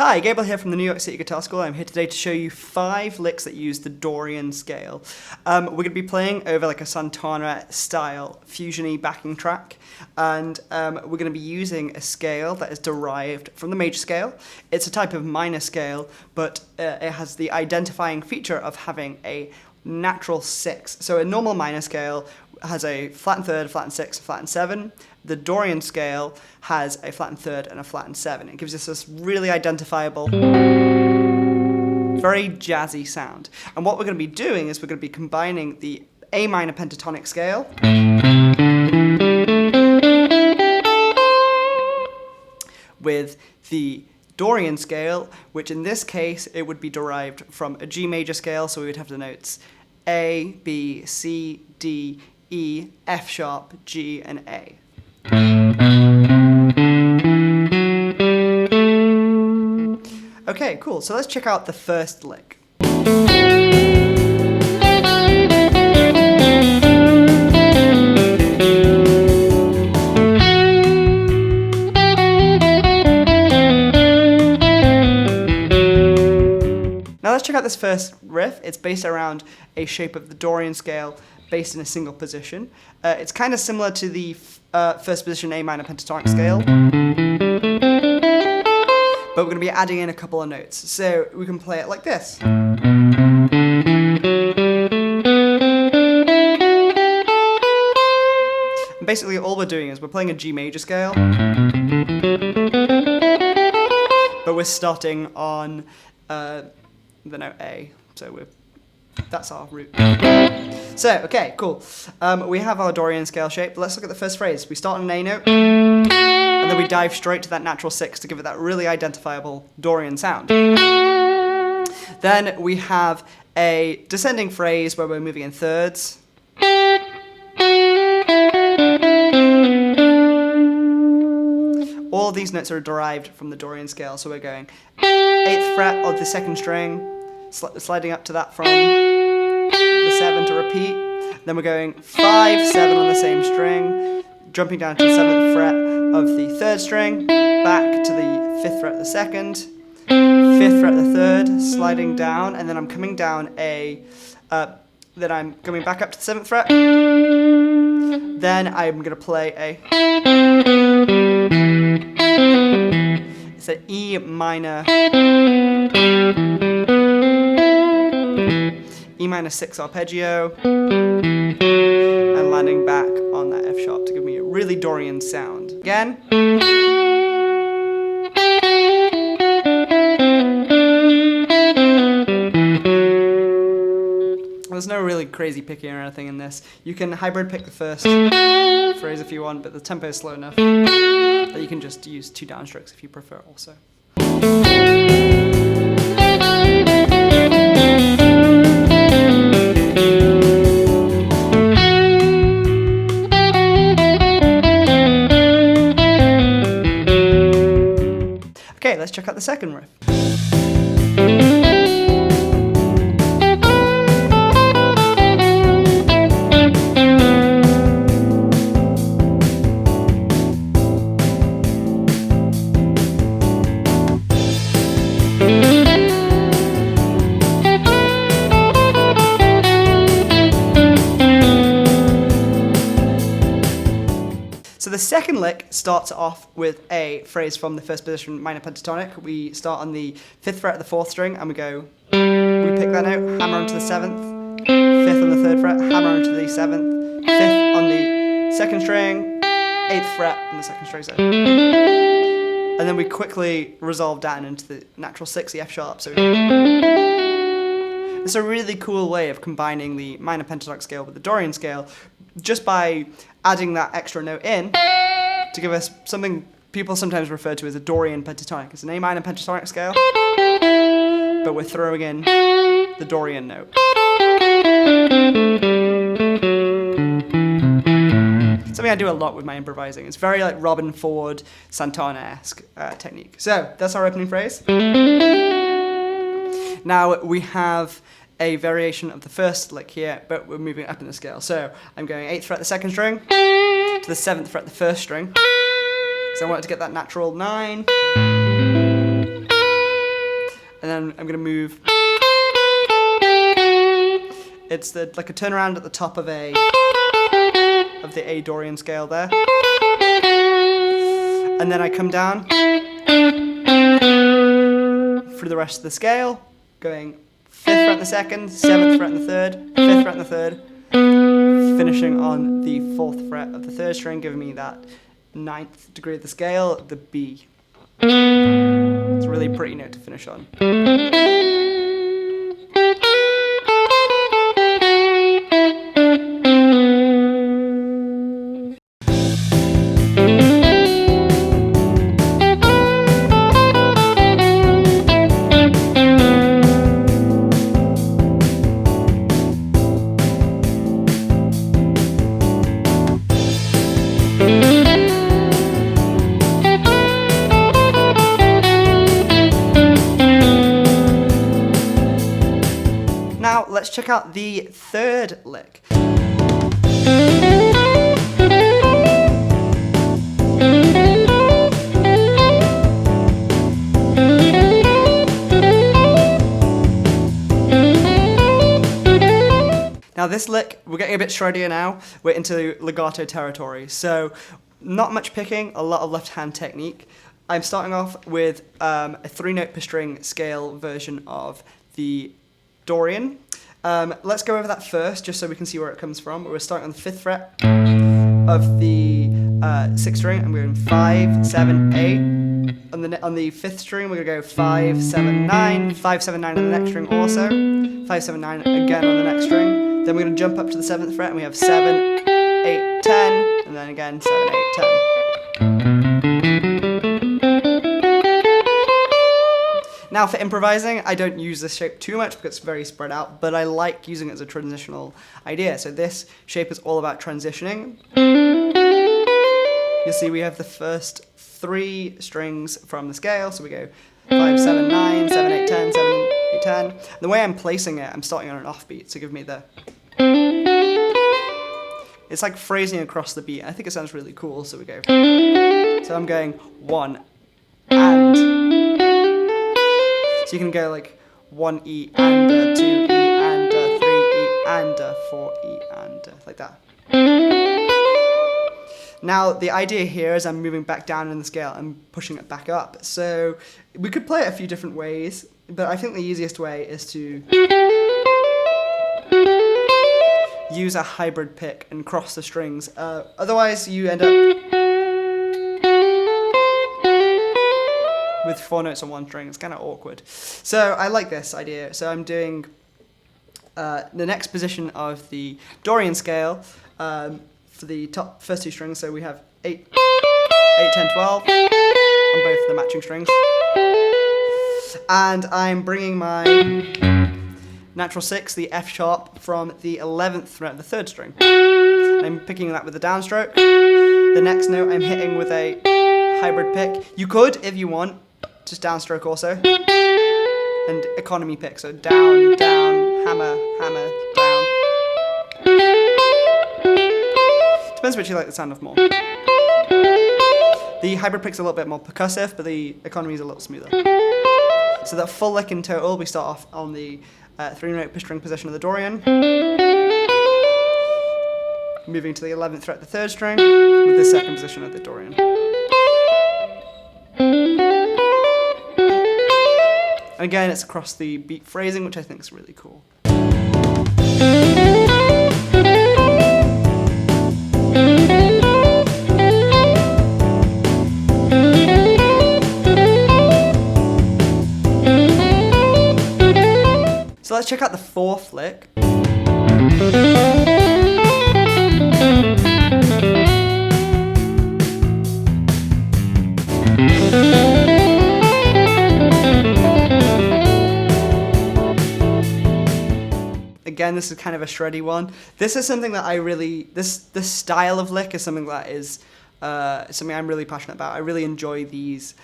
Hi, Gabriel here from the New York City Guitar School. I'm here today to show you 5 licks that use the Dorian scale. We're going to be playing over like a Santana style fusion-y backing track, and we're going to be using a scale that is derived from the major scale. It's a type of minor scale, but it has the identifying feature of having a natural 6. So a normal minor scale has a flattened third, flattened 6, flattened 7. The Dorian scale has a flattened third and a flattened 7. It gives us this really identifiable, very jazzy sound. And what we're going to be doing is we're going to be combining the A minor pentatonic scale with the Dorian scale, which in this case it would be derived from a G major scale, so we would have the notes A, B, C, D, E, F sharp, G, and A. Okay, cool. So let's check out the first lick. Now let's check out this first riff. It's based around a shape of the Dorian scale based in a single position. It's kind of similar to the first position A minor pentatonic scale, but we're going to be adding in a couple of notes. So we can play it like this. And basically all we're doing is we're playing a G major scale, but we're starting on the note A. So that's our root. So, okay, cool. We have our Dorian scale shape. Let's look at the first phrase. We start on an A note, and then we dive straight to that natural 6 to give it that really identifiable Dorian sound. Then we have a descending phrase where we're moving in thirds. All of these notes are derived from the Dorian scale, so we're going 8th fret of the 2nd string, sliding up to that from the 7 to repeat. Then we're going 5, 7 on the same string, jumping down to the 7th fret of the 3rd string, back to the 5th fret of the 2nd, 5th fret of the 3rd, sliding down, and then I'm coming down then I'm coming back up to the 7th fret. Then I'm going to play it's an E minor 6 arpeggio, and landing back on that F sharp to give me a really Dorian sound. Again. There's no really crazy picking or anything in this. You can hybrid pick the first phrase if you want, but the tempo is slow enough that you can just use 2 downstrokes if you prefer also. Okay, let's check out the second riff. So the second lick starts off with a phrase from the first position minor pentatonic. We start on the 5th fret of the 4th string and we pick that note, hammer onto the 7th, 5th on the 3rd fret, hammer onto the 7th, 5th on the 2nd string, 8th fret on the 2nd string. And then we quickly resolve down into the natural 6, the F sharp. So it's a really cool way of combining the minor pentatonic scale with the Dorian scale just by adding that extra note in to give us something people sometimes refer to as a Dorian pentatonic. It's an A minor pentatonic scale, but we're throwing in the Dorian note. Something I do a lot with my improvising. It's very like Robin Ford, Santana-esque technique. So that's our opening phrase. Now we have a variation of the first lick here, but we're moving up in the scale. So I'm going 8th fret the 2nd string to the 7th fret the 1st string, because I wanted to get that natural 9. then I'm going to move. It's like a turnaround at the top of the A Dorian scale there. And then I come down through the rest of the scale, going 5th fret in the 2nd, 7th fret in the 3rd, 5th fret in the 3rd, finishing on the 4th fret of the 3rd string, giving me that 9th degree of the scale, the B. It's a really pretty note to finish on. Now let's check out the 3rd lick. Now this lick, we're getting a bit shreddier now. We're into legato territory. So not much picking, a lot of left hand technique. I'm starting off with a 3-note per string scale version of the Dorian. Let's go over that first, just so we can see where it comes from. We're starting on the 5th fret of the 6th string, and we're in 5, 7, 8. On the 5th string, we're gonna go 5, 7, 9, 5, 7, 9 on the next string also, 5, 7, 9 again on the next string. Then we're gonna jump up to the 7th fret, and we have 7, 8, 10, and then again 7, 8, 10. Now for improvising, I don't use this shape too much because it's very spread out, but I like using it as a transitional idea. So this shape is all about transitioning. You'll see we have the first 3 strings from the scale, so we go 5, 7, 9, 7, 8, 10, 7, 8, 10. The way I'm placing it, I'm starting on an offbeat, so give me the... It's like phrasing across the beat. I think it sounds really cool, so we go... So I'm going 1 and... So you can go like 1 E and 2 E and 3 E and 4 E and like that. Now the idea here is I'm moving back down in the scale and pushing it back up. So we could play it a few different ways, but I think the easiest way is to use a hybrid pick and cross the strings. Otherwise you end up with 4 notes on 1 string. It's kind of awkward. So I like this idea. So I'm doing the next position of the Dorian scale for the first 2 strings. So we have 8, 10, 12 on both the matching strings. And I'm bringing my natural 6, the F sharp, from the 11th fret of the 3rd string. I'm picking that with the downstroke. The next note I'm hitting with a hybrid pick. You could, if you want, just downstroke also. And economy pick, so down, down, hammer, hammer, down. Depends which you like the sound of more. The hybrid pick's a little bit more percussive, but the economy is a little smoother. So that full lick in total, we start off on the 3-note per string position of the Dorian. Moving to the 11th fret of the 3rd string with the 2nd position of the Dorian. And again, it's across the beat phrasing, which I think is really cool. So let's check out the 4th lick. Again, this is kind of a shreddy one. This is something that I really, this style of lick is something that is something I'm really passionate about. I really enjoy these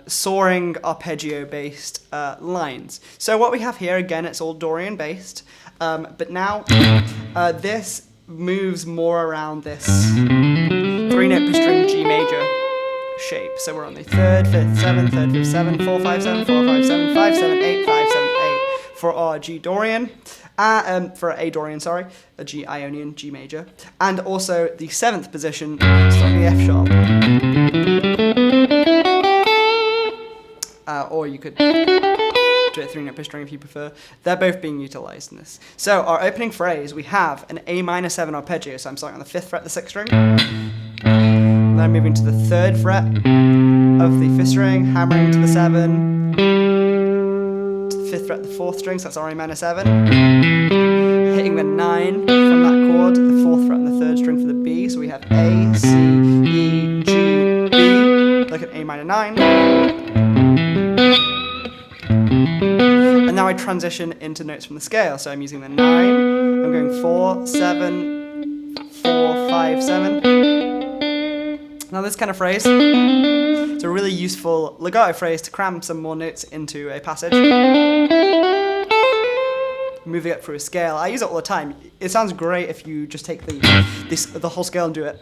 soaring arpeggio-based lines. So what we have here, again, it's all Dorian-based, but now this moves more around this 3-note per string G major shape. So we're on the 3rd, 5th, 7th, 3rd, 5th, 7, 4, 5, 7, 4, 5, 7, 5, 7, 8, 5, 7, 8 for our G Dorian. For A Dorian, sorry, a G Ionian, G major. And also the 7th position, starting the F sharp. Or you could do it 3-note pitch string if you prefer. They're both being utilized in this. So our opening phrase, we have an A minor 7 arpeggio. So I'm starting on the 5th fret, the 6th string. Then I'm moving to the 3rd fret of the 5th string, hammering to the 7, to the 5th fret, the 4th string, so that's our A minor 7. Hitting the 9 from that chord, the 4th fret and the 3rd string for the B. So we have A, C, E, G, B, like an A minor 9. And now I transition into notes from the scale. So I'm using the 9, I'm going 4, 7, 4, 5, 7. Now this kind of phrase, it's a really useful legato phrase to cram some more notes into a passage. Moving up through a scale. I use it all the time. It sounds great if you just take the whole scale and do it.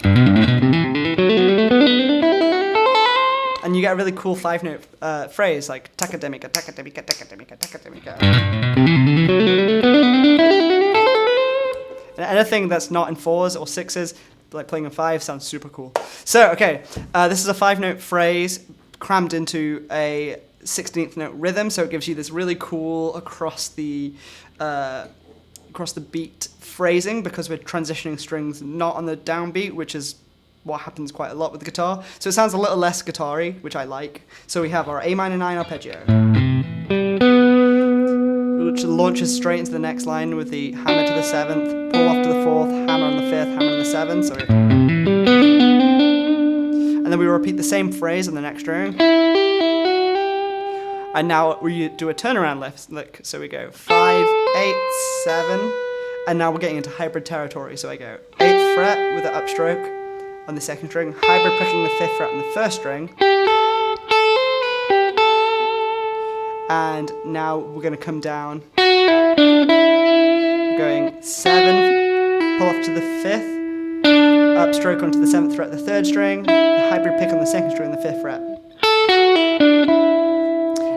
And you get a really cool 5-note phrase like takademica, takademica, takademica, takademica. And anything that's not in 4s or 6s, like playing a 5, sounds super cool. So, okay, this is a 5-note phrase crammed into a 16th note rhythm, so it gives you this really cool across the beat phrasing, because we're transitioning strings not on the downbeat, which is what happens quite a lot with the guitar. So it sounds a little less guitar-y, which I like. So we have our A minor 9 arpeggio, which launches straight into the next line with the hammer to the 7th, pull off to the 4th, hammer on the 5th, hammer on the 7th. So and then we repeat the same phrase on the next string. And now we do a turnaround lick. So we go 5, 8, 7, and now we're getting into hybrid territory. So I go 8th fret with the upstroke on the 2nd string, hybrid picking the 5th fret on the 1st string. And now we're going to come down, going 7, pull off to the 5th, upstroke onto the 7th fret, the 3rd string, hybrid pick on the 2nd string, the 5th fret.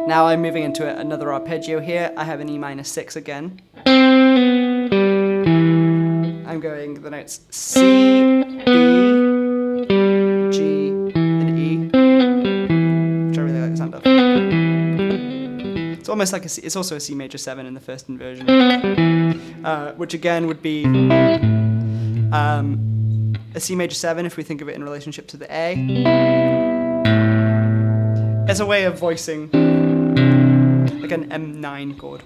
Now I'm moving into another arpeggio here. I have an E minor 6 again. I'm going the notes C, B, G, and E, which I really like the sound of. It's almost like it's also a C major 7 in the first inversion, which again would be a C major 7 if we think of it in relationship to the A. As a way of voicing like an M9 chord.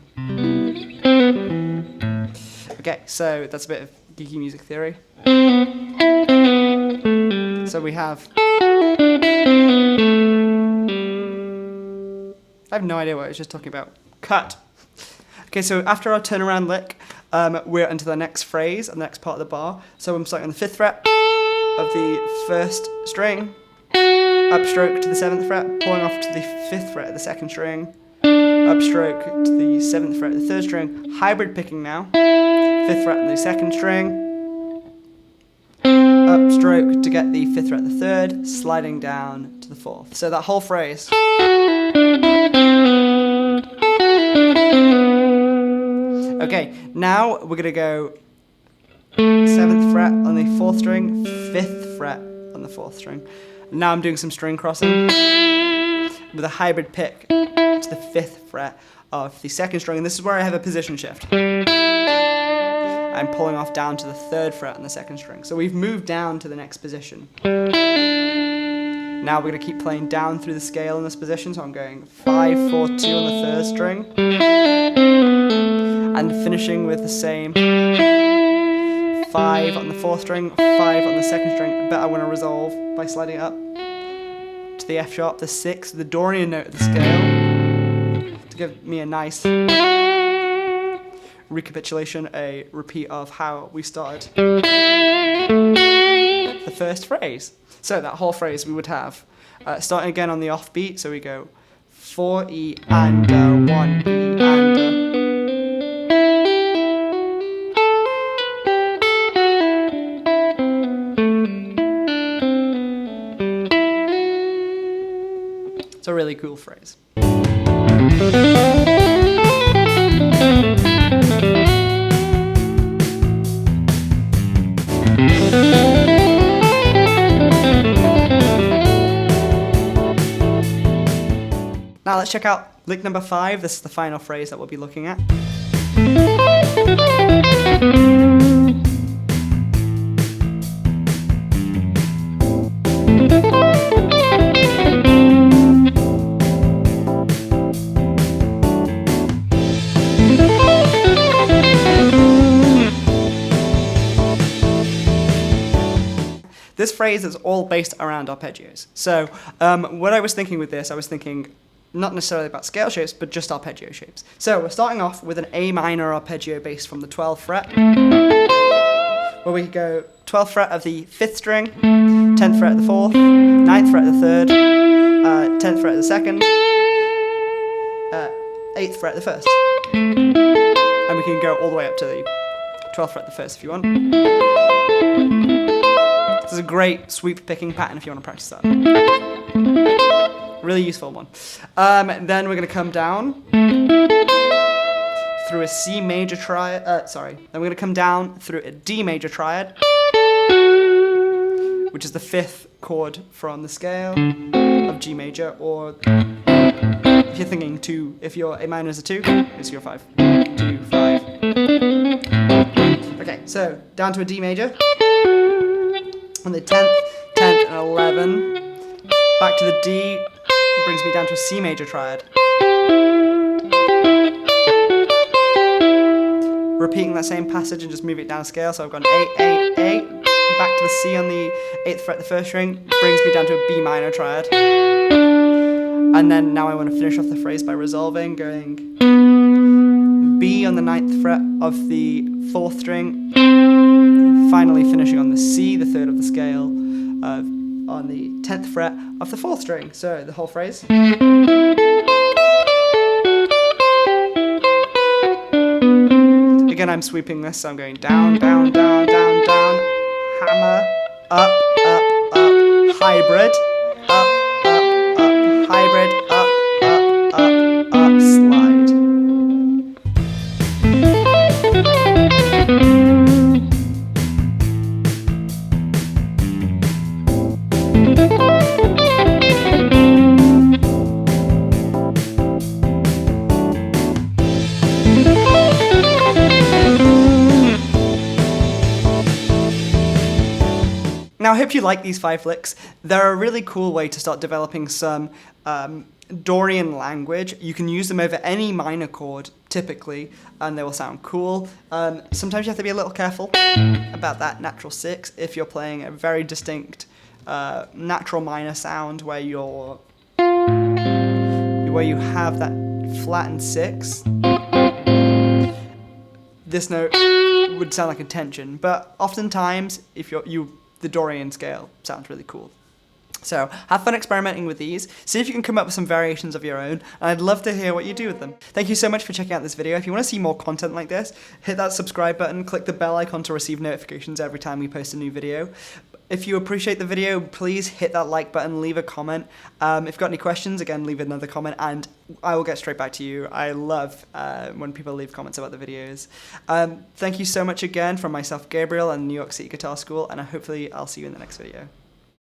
Okay, so that's a bit of geeky music theory. So we have... I have no idea what I was just talking about. Cut. Okay, so after our turnaround lick, we're into the next phrase, the next part of the bar. So I'm starting on the 5th fret of the 1st string, upstroke to the 7th fret, pulling off to the 5th fret of the 2nd string, upstroke to the 7th fret of the 3rd string, hybrid picking now, 5th fret on the 2nd string, upstroke to get the 5th fret of the 3rd, sliding down to the 4th. So that whole phrase. Okay, now we're going to go 7th fret on the 4th string, 5th fret on the 4th string. Now I'm doing some string crossing with a hybrid pick to the 5th fret of the 2nd string, and this is where I have a position shift. I'm pulling off down to the 3rd fret on the 2nd string. So we've moved down to the next position. Now we're going to keep playing down through the scale in this position, so I'm going 5, 4, 2 on the 3rd string, and finishing with the same 5 on the 4th string, 5 on the 2nd string, but I want to resolve by sliding it up to the F sharp, the 6th, the Dorian note of the scale, to give me a nice recapitulation, a repeat of how we started the first phrase. So that whole phrase we would have, starting again on the offbeat, so we go 4 E and 1 E and cool phrase. Now let's check out lick number 5. This is the final phrase that we'll be looking at. This phrase is all based around arpeggios. So what I was thinking with this, I was thinking not necessarily about scale shapes, but just arpeggio shapes. So we're starting off with an A minor arpeggio based from the 12th fret, where we go 12th fret of the 5th string, 10th fret of the 4th, 9th fret of the 3rd, 10th fret of the 2nd, 8th fret of the 1st. And we can go all the way up to the 12th fret of the 1st if you want. This is a great sweep picking pattern if you want to practice that. Really useful one. Then we're going to come down through a C major triad. Then we're going to come down through a D major triad, which is the 5th chord from the scale of G major, or if you're thinking 2, if your A minor is a 2, it's your 5. 2, 5. Okay, so down to a D major, on the 10th, and 11, back to the D, brings me down to a C major triad. Repeating that same passage and just move it down a scale, so I've got an A, back to the C on the 8th fret, the 1st string, brings me down to a B minor triad. And then now I want to finish off the phrase by resolving, going B on the 9th fret of the 4th string, finally finishing on the C, the 3rd of the scale, on the 10th fret of the 4th string. So the whole phrase. Again, I'm sweeping this, so I'm going down, down, down, down, down, hammer, up, up, up, hybrid, up, up, up, hybrid, up, up, up, up, slide. Now, I hope you like these 5 licks. They're a really cool way to start developing some Dorian language. You can use them over any minor chord, typically, and they will sound cool. Sometimes you have to be a little careful about that natural 6 if you're playing a very distinct natural minor sound where you have that flattened 6. This note would sound like a tension, but oftentimes, if the Dorian scale sounds really cool. So have fun experimenting with these, see if you can come up with some variations of your own, and I'd love to hear what you do with them. Thank you so much for checking out this video. If you want to see more content like this, hit that subscribe button, click the bell icon to receive notifications every time we post a new video. If you appreciate the video, please hit that like button, leave a comment. If you've got any questions, again, leave another comment and I will get straight back to you. I love when people leave comments about the videos. Thank you so much again from myself, Gabriel, and New York City Guitar School, and hopefully I'll see you in the next video.